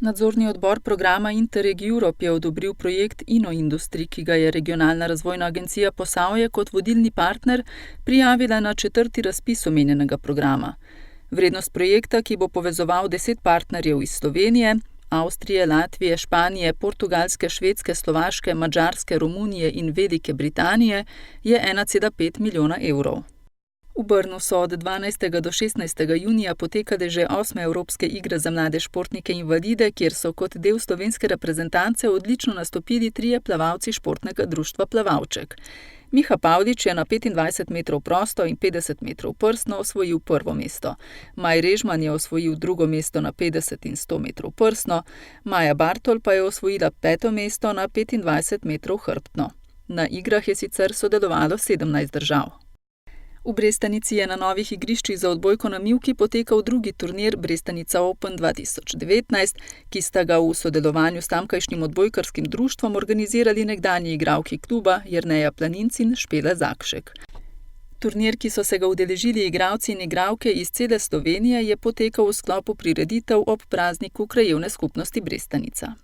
Nadzorni odbor programa Interreg Europe je odobril projekt Inoindustri, ki ga je Regionalna razvojna agencija Posavje kot vodilni partner prijavila na 4. razpis omenjenega programa. Vrednost projekta, ki bo povezoval 10 partnerjev iz Slovenije, Avstrije, Latvije, Španije, Portugalske, Švedske, Slovaške, Madžarske, Romunije in Velike Britanije, je 1,5 milijona evrov. V Brnu so od 12. do 16. junija potekale že 8. Evropske igre za mlade športnike invalide, kjer so kot del slovenske reprezentance odlično nastopili 3 plavalci športnega društva Plavalček. Miha Pavlič je na 25 metrov prosto in 50 metrov prstno osvojil prvo mesto. Maj Režman je osvojil drugo mesto na 50 in 100 metrov prstno, Maja Bartol pa je osvojila 5. mesto na 25 metrov hrbtno. Na igrah je sicer sodelovalo 17 držav. V Brestanici je na novih igriščih za odbojko na mivki potekal drugi turnir Brestanica Open 2019, ki sta ga v sodelovanju s tamkajšnjim odbojkarskim društvom organizirali nekdanji igralki kluba Jerneja Planinc in Špela Zakšek. Turnir, ki so se ga udeležili igralci in igralke iz cele Slovenije, je potekal v sklopu prireditev ob prazniku Krajevne skupnosti Brestanica.